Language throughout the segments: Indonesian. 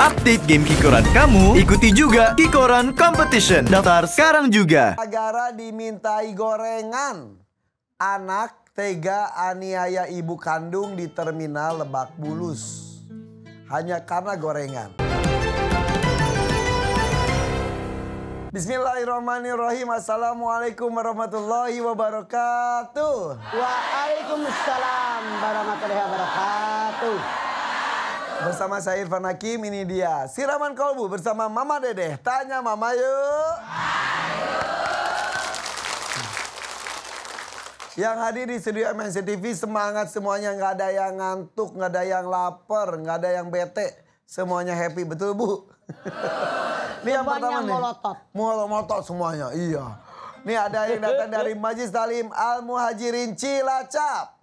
Update game Kikoran kamu, ikuti juga Kikoran Competition. Daftar sekarang juga. Gara-gara dimintai gorengan, anak tega aniaya ibu kandung di terminal Lebak Bulus. Hanya karena gorengan. Bismillahirrahmanirrahim. Assalamualaikum warahmatullahi wabarakatuh. Waalaikumsalam warahmatullahi wabarakatuh. Bersama saya Irfan Hakim, ini dia Siraman Kolbu bersama Mama Dedeh. Tanya Mama yuk. Yang hadir di studio MNC TV semangat semuanya, nggak ada yang ngantuk, nggak ada yang lapar, nggak ada yang bete. Semuanya happy, betul Bu? Ini yang pertama nih. Molotot semuanya, iya. Nih ada yang datang dari Majelis Talim Al Muhajirin Cilacap.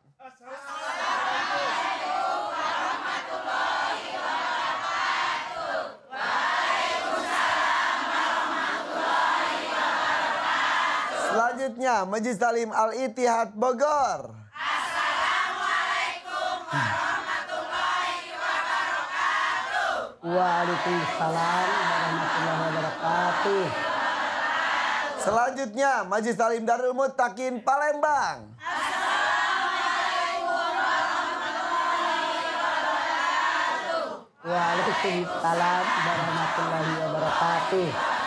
Selanjutnya Majelis Talim Al Ittihad Bogor. Assalamualaikum warahmatullahi wabarakatuh. Waalaikumsalam warahmatullahi wabarakatuh. Selanjutnya Majelis Talim Darul Muttaqin Palembang. Assalamualaikum warahmatullahi wabarakatuh. Waalaikumsalam warahmatullahi wabarakatuh.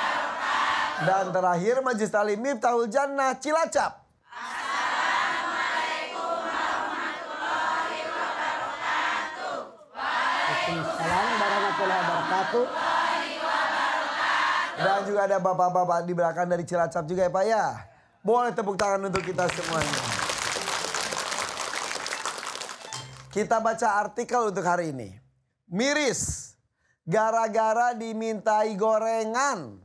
Dan terakhir Majelis Talim Miftahul Jannah Cilacap. Assalamualaikum warahmatullahi wabarakatuh. Waalaikumsalam warahmatullahi wabarakatuh. Dan juga ada bapak-bapak di belakang dari Cilacap juga ya Pak ya. Boleh tepuk tangan untuk kita semuanya. Kita baca artikel untuk hari ini. Miris, gara-gara dimintai gorengan,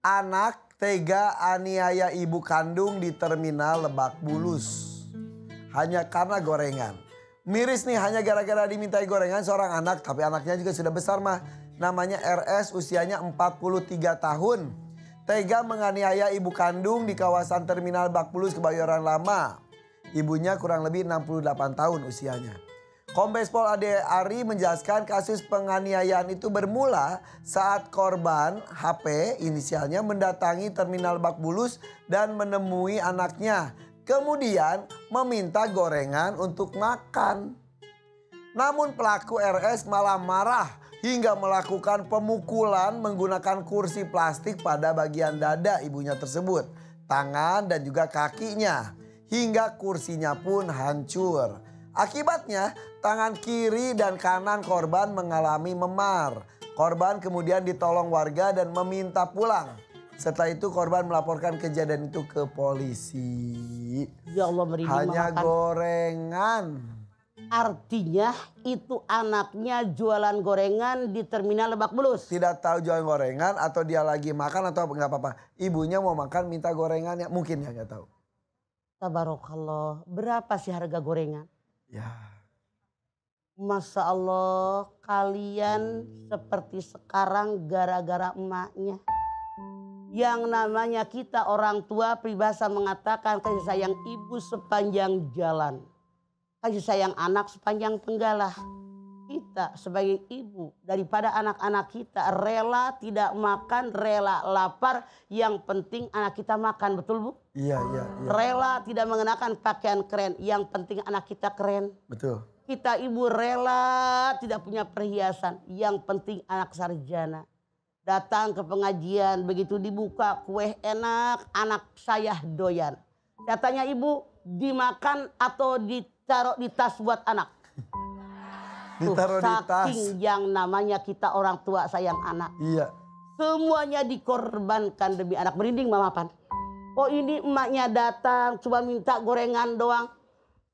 anak tega aniaya ibu kandung di terminal Lebak Bulus. Hanya karena gorengan. Miris nih, hanya gara-gara dimintai gorengan seorang anak, tapi anaknya juga sudah besar mah. Namanya RS, usianya 43 tahun. Tega menganiaya ibu kandung di kawasan terminal Lebak Bulus Kebayoran Lama. Ibunya kurang lebih 68 tahun usianya. Kombes Pol Ade Ari menjelaskan kasus penganiayaan itu bermula saat korban HP inisialnya mendatangi terminal Lebak Bulus dan menemui anaknya. Kemudian meminta gorengan untuk makan. Namun pelaku RS malah marah hingga melakukan pemukulan menggunakan kursi plastik pada bagian dada ibunya tersebut, tangan dan juga kakinya, hingga kursinya pun hancur. Akibatnya tangan kiri dan kanan korban mengalami memar. Korban kemudian ditolong warga dan meminta pulang. Setelah itu korban melaporkan kejadian itu ke polisi. Ya Allah, merinding Hanya memakan. gorengan. Artinya itu anaknya jualan gorengan di terminal Lebak Bulus. Tidak tahu jualan gorengan atau dia lagi makan atau nggak apa-apa. Ibunya mau makan minta gorengannya, mungkin ya nggak tahu. Tabarakallah, berapa sih harga gorengan? Ya. Masya Allah, kalian seperti sekarang gara-gara emaknya. Yang namanya kita orang tua, peribahasa mengatakan kasih sayang ibu sepanjang jalan. Kasih sayang anak sepanjang penggalah. Kita sebagai ibu daripada anak-anak kita rela tidak makan, rela lapar. Yang penting anak kita makan, betul Bu? Iya. Rela tidak mengenakan pakaian keren, yang penting anak kita keren. Betul. Kita ibu rela tidak punya perhiasan, yang penting anak sarjana. Datang ke pengajian, begitu dibuka kue enak, anak saya doyan. Katanya ibu, dimakan atau ditaruh di tas buat anak? Ditaruh di tas. Saking yang namanya kita orang tua sayang anak. Iya. Semuanya dikorbankan demi anak. Merinding Mama Pan. Oh ini emaknya datang cuma minta gorengan doang.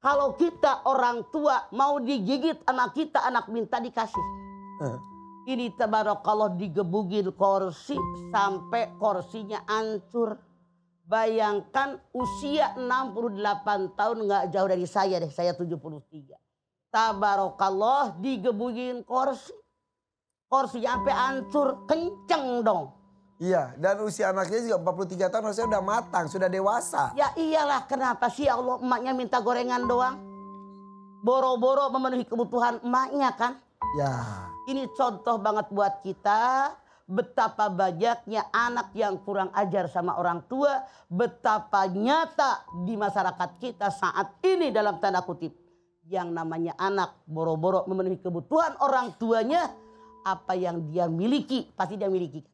Kalau kita orang tua mau digigit anak kita, anak minta dikasih. Ini tabarakallah digebugin kursi sampai kursinya hancur. Bayangkan usia 68 tahun, nggak jauh dari saya deh, saya 73. Tabarakallah digebugin kursi. Kursinya sampai hancur, kenceng dong. Iya, dan usia anaknya juga 43 tahun harusnya udah matang, sudah dewasa. Ya iyalah, kenapa sih ya Allah emaknya minta gorengan doang? Boro-boro memenuhi kebutuhan emaknya kan? Ya. Ini contoh banget buat kita. Betapa banyaknya anak yang kurang ajar sama orang tua. Betapa nyata di masyarakat kita saat ini dalam tanda kutip. Yang namanya anak boro-boro memenuhi kebutuhan orang tuanya. Apa yang dia miliki pasti dia miliki.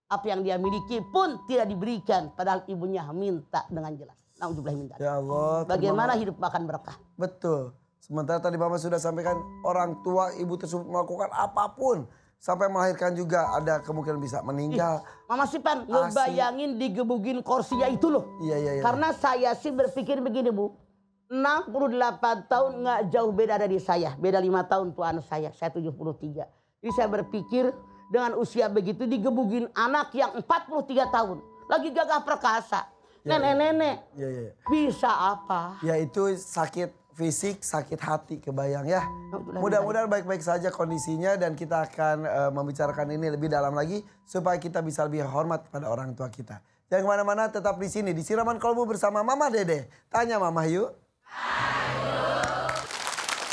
Apa yang dia miliki pun tidak diberikan. Padahal ibunya minta dengan jelas. Na'udzubillah. Ya Allah. Bagaimana hidup makan berkah. Betul. Sementara tadi Mama sudah sampaikan orang tua ibu tersebut melakukan apapun. Sampai melahirkan juga ada kemungkinan bisa meninggal. Mama Sipan ngebayangin digebugin kursinya itu loh. Iya. Karena saya sih berpikir begini Bu. 68 tahun nggak jauh beda dari saya. Beda 5 tahun tuan saya 73. Jadi saya berpikir dengan usia begitu digebugin anak yang 43 tahun. Lagi gagah perkasa. Nenek-nenek. Iya. Bisa apa? Ya itu sakit fisik, sakit hati kebayang ya. Mudah-mudahan baik-baik saja kondisinya dan kita akan membicarakan ini lebih dalam lagi supaya kita bisa lebih hormat pada orang tua kita. Jangan kemana-mana, tetap di sini di Siraman Kolbu bersama Mama Dede. Tanya Mama yuk.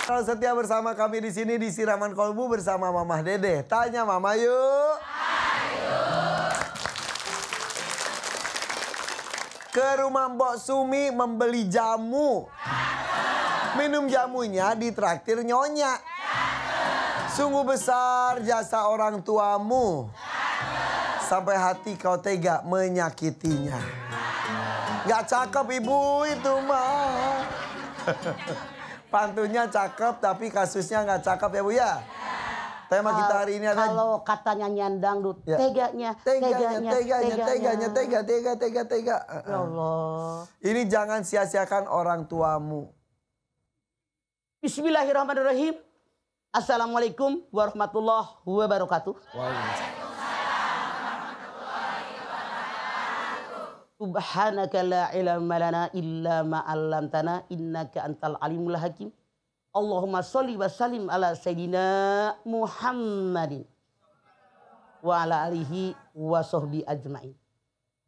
Kalau setia bersama kami di sini di Siraman Kolbu bersama Mama Dede. Tanya Mama yuk. Ke rumah Mbok Sumi membeli jamu. Minum jamunya ditraktir nyonya. Sungguh besar jasa orang tuamu. Sampai hati kau tega menyakitinya. Gak cakep ibu itu mah. Pantunnya cakep tapi kasusnya gak cakep ya Bu ya. Tema kita hari ini ada. Kalau katanya nyandang Dut, Ya. teganya. Tega. Ya Allah. Ini jangan sia-siakan orang tuamu. Bismillahirrahmanirrahim. Assalamualaikum warahmatullahi wabarakatuh. Subhanaka la ilma lana illa ma 'allamtana innaka antal alimul hakim. Allahumma sholli wa sallim ala sayyidina Muhammadin wa ala alihi wa sahbi ajmain.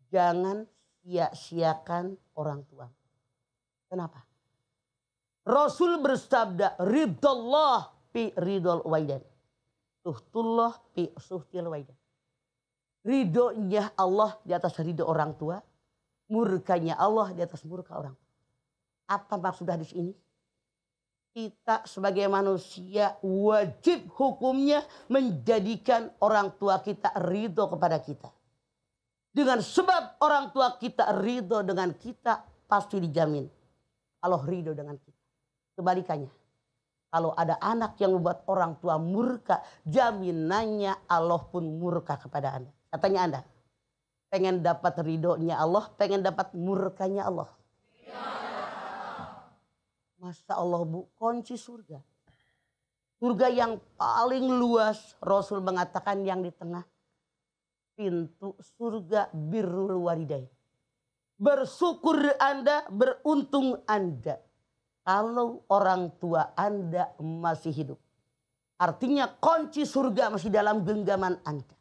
Jangan sia-siakan orang tua. Kenapa? Rasul bersabda, ridallah fi ridol waidan. Suhtullah fi suhtil waidan. Ridhonya Allah di atas ridho orang tua. Murkanya Allah di atas murka orang tua. Apa maksud hadis ini? Kita sebagai manusia wajib hukumnya menjadikan orang tua kita ridho kepada kita. Dengan sebab orang tua kita ridho dengan kita pasti dijamin. Allah ridho dengan kita. Kebalikannya, kalau ada anak yang membuat orang tua murka, jaminannya Allah pun murka kepada Anda. Katanya Anda, pengen dapat ridhonya Allah, pengen dapat murkanya Allah. Masya Allah Bu, kunci surga. Surga yang paling luas, Rasul mengatakan yang di tengah. Pintu surga birrul walidain. Bersyukur Anda, beruntung Anda. Kalau orang tua Anda masih hidup. Artinya kunci surga masih dalam genggaman Anda.